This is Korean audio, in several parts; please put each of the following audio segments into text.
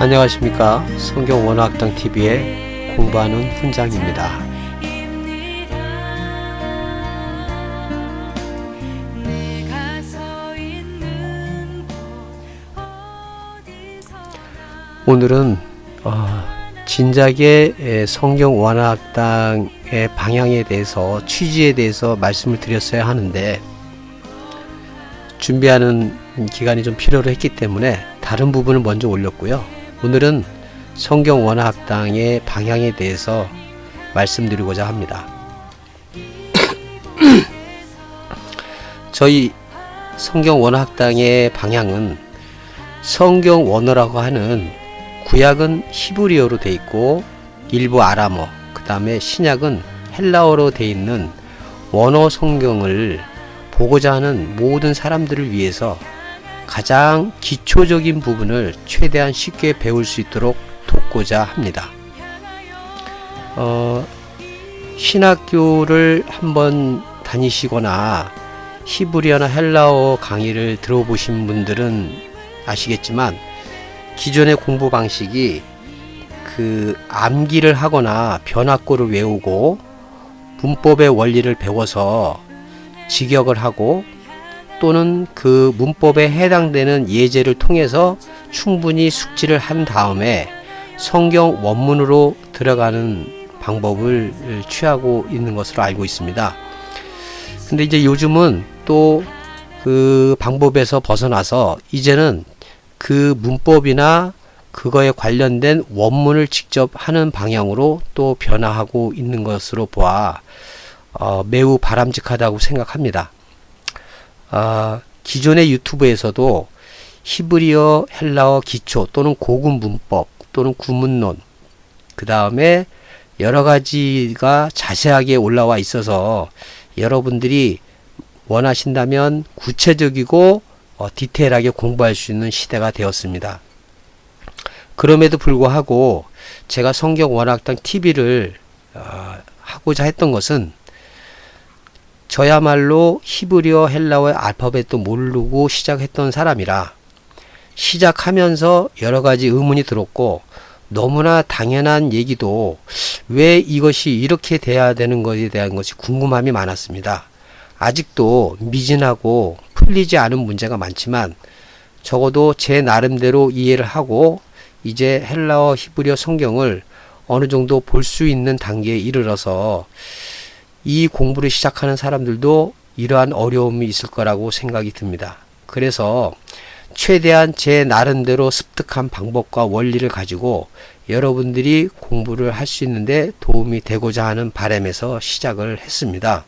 안녕하십니까. 성경 원어학당 TV의 공부하는 훈장입니다. 오늘은 진작에 성경 원어학당의 방향에 대해서, 취지에 대해서 말씀을 드렸어야 하는데 준비하는 기간이 좀 필요로 했기 때문에 다른 부분을 먼저 올렸고요. 오늘은 성경 원어학당의 방향에 대해서 말씀드리고자 합니다. 저희 성경 원어학당의 방향은 성경 원어라고 하는 구약은 히브리어로 되어 있고 일부 아람어, 그 다음에 신약은 헬라어로 되어 있는 원어 성경을 보고자 하는 모든 사람들을 위해서 가장 기초적인 부분을 최대한 쉽게 배울 수 있도록 돕고자 합니다. 신학교를 한번 다니시거나 히브리어나 헬라어 강의를 들어보신 분들은 아시겠지만 기존의 공부 방식이 암기를 하거나 변화구를 외우고 문법의 원리를 배워서 직역을 하고 또는 그 문법에 해당되는 예제를 통해서 충분히 숙지를 한 다음에 성경 원문으로 들어가는 방법을 취하고 있는 것으로 알고 있습니다. 근데 이제 요즘은 또 그 방법에서 벗어나서 이제는 그 문법이나 그거에 관련된 원문을 직접 하는 방향으로 또 변화하고 있는 것으로 보아 매우 바람직하다고 생각합니다. 기존의 유튜브에서도 히브리어, 헬라어 기초 또는 고급 문법 또는 구문론, 그 다음에 여러 가지가 자세하게 올라와 있어서 여러분들이 원하신다면 구체적이고 디테일하게 공부할 수 있는 시대가 되었습니다. 그럼에도 불구하고 제가 성경 원어학당 TV를 하고자 했던 것은 저야말로 히브리어, 헬라어의 알파벳도 모르고 시작했던 사람이라 시작하면서 여러 가지 의문이 들었고 너무나 당연한 얘기도 왜 이것이 이렇게 돼야 되는 것에 대한 것이 궁금함이 많았습니다. 아직도 미진하고 풀리지 않은 문제가 많지만 적어도 제 나름대로 이해를 하고 이제 헬라어, 히브리어 성경을 어느 정도 볼 수 있는 단계에 이르러서 이 공부를 시작하는 사람들도 이러한 어려움이 있을 거라고 생각이 듭니다. 그래서 최대한 제 나름대로 습득한 방법과 원리를 가지고 여러분들이 공부를 할 수 있는데 도움이 되고자 하는 바람에서 시작을 했습니다.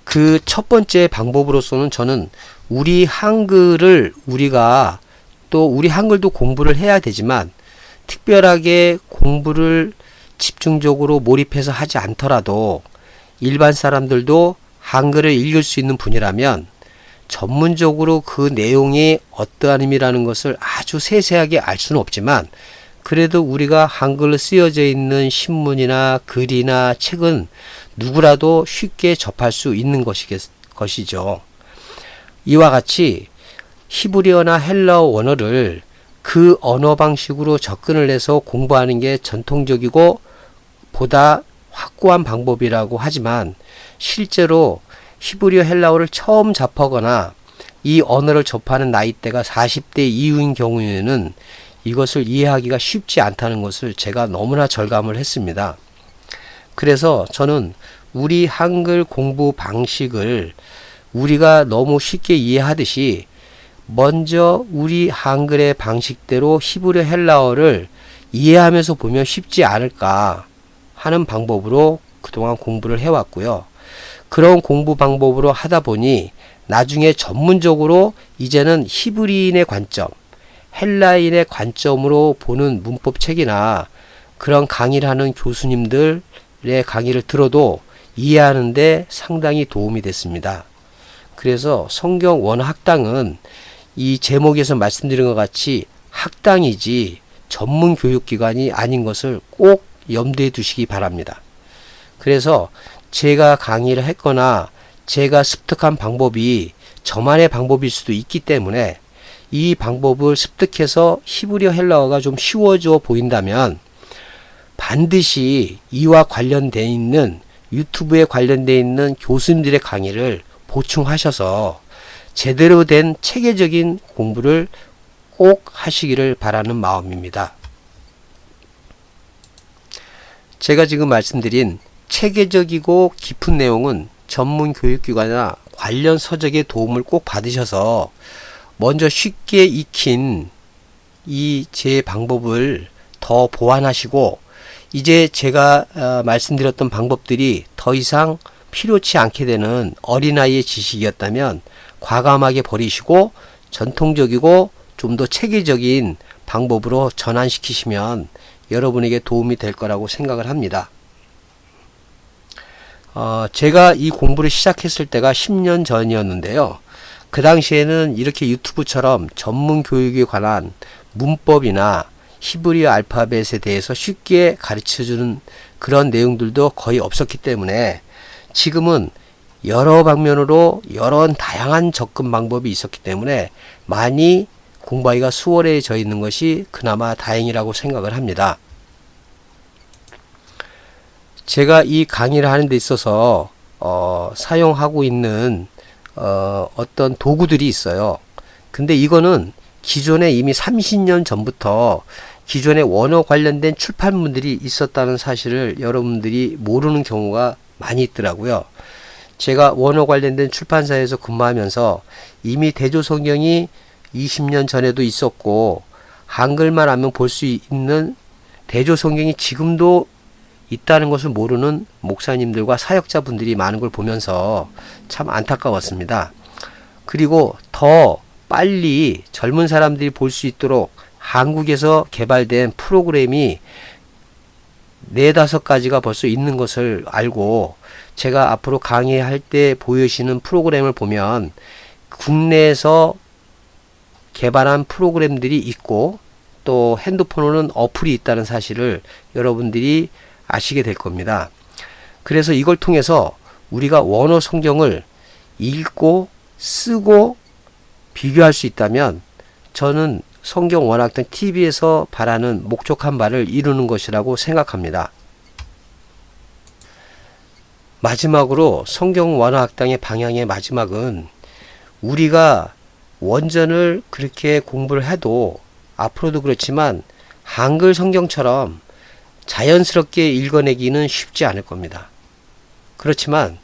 그 첫 번째 방법으로서는 저는 우리 한글을 우리가 또 우리 한글도 공부를 해야 되지만 특별하게 공부를 집중적으로 몰입해서 하지 않더라도 일반 사람들도 한글을 읽을 수 있는 분이라면 전문적으로 그 내용이 어떠한 의미라는 것을 아주 세세하게 알 수는 없지만 그래도 우리가 한글로 쓰여져 있는 신문이나 글이나 책은 누구라도 쉽게 접할 수 있는 것이죠. 이와 같이 히브리어나 헬라어 원어를 그 언어 방식으로 접근을 해서 공부하는 게 전통적이고 보다 확고한 방법이라고 하지만 실제로 히브리어, 헬라어를 처음 접하거나 이 언어를 접하는 나이대가 40대 이후인 경우에는 이것을 이해하기가 쉽지 않다는 것을 제가 너무나 절감을 했습니다. 그래서 저는 우리 한글 공부 방식을 우리가 너무 쉽게 이해하듯이 먼저 우리 한글의 방식대로 히브리어, 헬라어를 이해하면서 보면 쉽지 않을까 하는 방법으로 그동안 공부를 해왔고요. 그런 공부 방법으로 하다 보니 나중에 전문적으로 이제는 히브리인의 관점, 헬라인의 관점으로 보는 문법책이나 그런 강의를 하는 교수님들의 강의를 들어도 이해하는데 상당히 도움이 됐습니다. 그래서 성경 원어학당은 이 제목에서 말씀드린 것 같이 학당이지 전문 교육기관이 아닌 것을 꼭 염두에 두시기 바랍니다. 그래서 제가 강의를 했거나 제가 습득한 방법이 저만의 방법일 수도 있기 때문에 이 방법을 습득해서 히브리어 헬라어가 좀 쉬워져 보인다면 반드시 이와 관련되어 있는 유튜브에 관련되어 있는 교수님들의 강의를 보충하셔서 제대로 된 체계적인 공부를 꼭 하시기를 바라는 마음입니다. 제가 지금 말씀드린 체계적이고 깊은 내용은 전문 교육기관이나 관련 서적의 도움을 꼭 받으셔서 먼저 쉽게 익힌 이 제 방법을 더 보완하시고 이제 제가 말씀드렸던 방법들이 더 이상 필요치 않게 되는 어린아이의 지식이었다면 과감하게 버리시고 전통적이고 좀 더 체계적인 방법으로 전환시키시면 여러분에게 도움이 될 거라고 생각을 합니다. 제가 이 공부를 시작했을 때가 10년 전이었는데요. 그 당시에는 이렇게 유튜브처럼 전문 교육에 관한 문법이나 히브리어 알파벳에 대해서 쉽게 가르쳐주는 그런 내용들도 거의 없었기 때문에 지금은 여러 방면으로 여러 다양한 접근 방법이 있었기 때문에 많이 공부하기가 수월해져 있는 것이 그나마 다행이라고 생각을 합니다. 제가 이 강의를 하는 데 있어서 사용하고 있는 어떤 도구들이 있어요. 근데 이거는 기존에 이미 30년 전부터 기존에 원어 관련된 출판물들이 있었다는 사실을 여러분들이 모르는 경우가 많이 있더라고요. 제가 원어 관련된 출판사에서 근무하면서 이미 대조성경이 20년 전에도 있었고 한글만 하면 볼 수 있는 대조성경이 지금도 있다는 것을 모르는 목사님들과 사역자분들이 많은 걸 보면서 참 안타까웠습니다. 그리고 더 빨리 젊은 사람들이 볼 수 있도록 한국에서 개발된 프로그램이 4-5가지가 벌써 있는 것을 알고 제가 앞으로 강의할 때 보여주시는 프로그램을 보면 국내에서 개발한 프로그램들이 있고 또 핸드폰으로는 어플이 있다는 사실을 여러분들이 아시게 될 겁니다. 그래서 이걸 통해서 우리가 원어 성경을 읽고 쓰고 비교할 수 있다면 저는 성경 원어학당 TV에서 바라는 목적한 바를 이루는 것이라고 생각합니다. 마지막으로 성경 원어학당의 방향의 마지막은 우리가 원전을 그렇게 공부를 해도 앞으로도 그렇지만 한글 성경처럼 자연스럽게 읽어내기는 쉽지 않을 겁니다. 그렇지만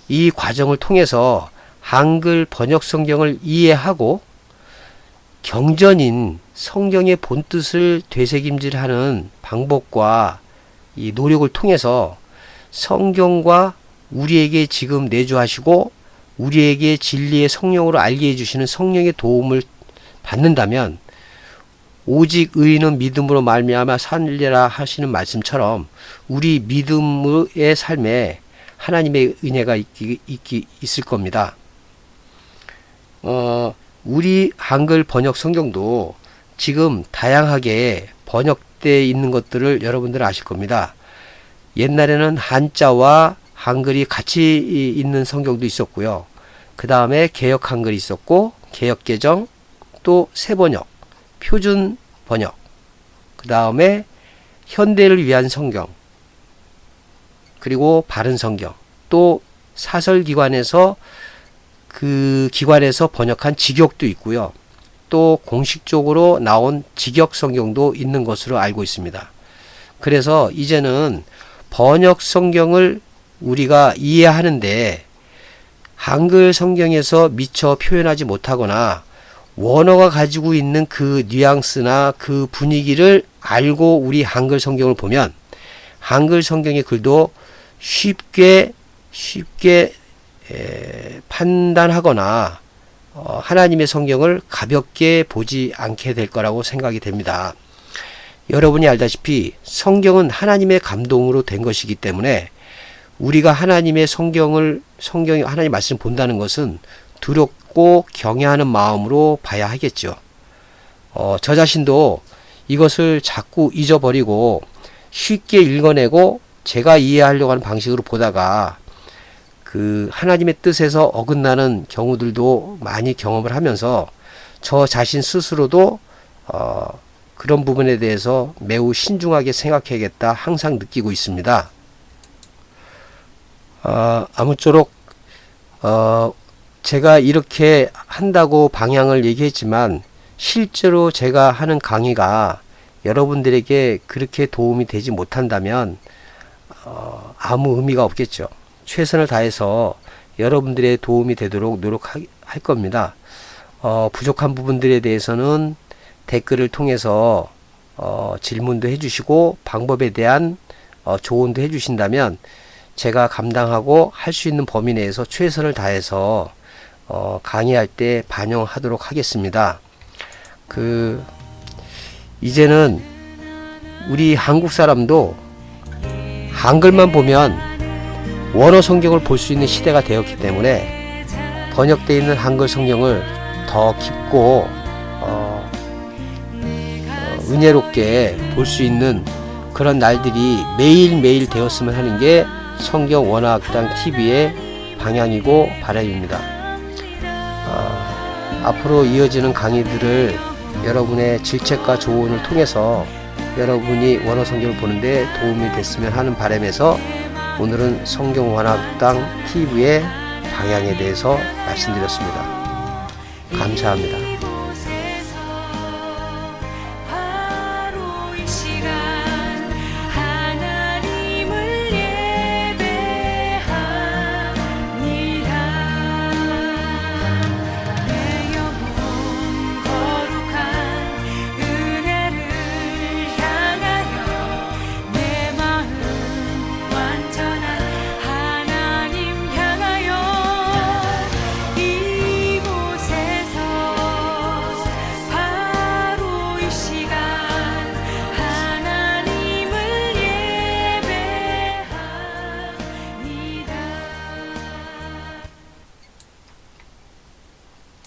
이 과정을 통해서 한글 번역 성경을 이해하고 경전인 성경의 본뜻을 되새김질하는 방법과 이 노력을 통해서 성경과 우리에게 지금 내주하시고 우리에게 진리의 성령으로 알게 해주시는 성령의 도움을 받는다면 오직 의인은 믿음으로 말미암아 살리라 하시는 말씀처럼 우리 믿음의 삶에 하나님의 은혜가 있을 겁니다. 우리 한글 번역 성경도 지금 다양하게 번역되어 있는 것들을 여러분들 아실 겁니다. 옛날에는 한자와 한글이 같이 있는 성경도 있었고요. 그 다음에 개역 한글이 있었고 개역 개정, 또 새번역, 표준 번역, 그 다음에 현대를 위한 성경, 그리고 바른 성경, 또 사설기관에서 그 기관에서 번역한 직역도 있고요. 또 공식적으로 나온 직역 성경도 있는 것으로 알고 있습니다. 그래서 이제는 번역 성경을 우리가 이해하는데 한글 성경에서 미처 표현하지 못하거나 원어가 가지고 있는 그 뉘앙스나 그 분위기를 알고 우리 한글 성경을 보면 한글 성경의 글도 쉽게 판단하거나 하나님의 성경을 가볍게 보지 않게 될 거라고 생각이 됩니다. 여러분이 알다시피 성경은 하나님의 감동으로 된 것이기 때문에 우리가 하나님의 하나님 말씀을 본다는 것은 두렵고 경외하는 마음으로 봐야 하겠죠. 저 자신도 이것을 자꾸 잊어버리고 쉽게 읽어내고 제가 이해하려고 하는 방식으로 보다가 그 하나님의 뜻에서 어긋나는 경우들도 많이 경험을 하면서 저 자신 스스로도 그런 부분에 대해서 매우 신중하게 생각해야겠다 항상 느끼고 있습니다. 아무쪼록 제가 이렇게 한다고 방향을 얘기했지만 실제로 제가 하는 강의가 여러분들에게 그렇게 도움이 되지 못한다면 아무 의미가 없겠죠. 최선을 다해서 여러분들의 도움이 되도록 노력할 겁니다. 부족한 부분들에 대해서는 댓글을 통해서 질문도 해주시고 방법에 대한 조언도 해주신다면 제가 감당하고 할 수 있는 범위 내에서 최선을 다해서 강의할 때 반영하도록 하겠습니다. 이제는 우리 한국 사람도 한글만 보면 원어 성경을 볼 수 있는 시대가 되었기 때문에 번역되어 있는 한글 성경을 더 깊고 은혜롭게 볼 수 있는 그런 날들이 매일매일 되었으면 하는 게 성경 원어학당 TV의 방향이고 바람입니다. 앞으로 이어지는 강의들을 여러분의 질책과 조언을 통해서 여러분이 원어 성경을 보는데 도움이 됐으면 하는 바람에서 오늘은 성경 원어학당 TV의 방향에 대해서 말씀드렸습니다. 감사합니다.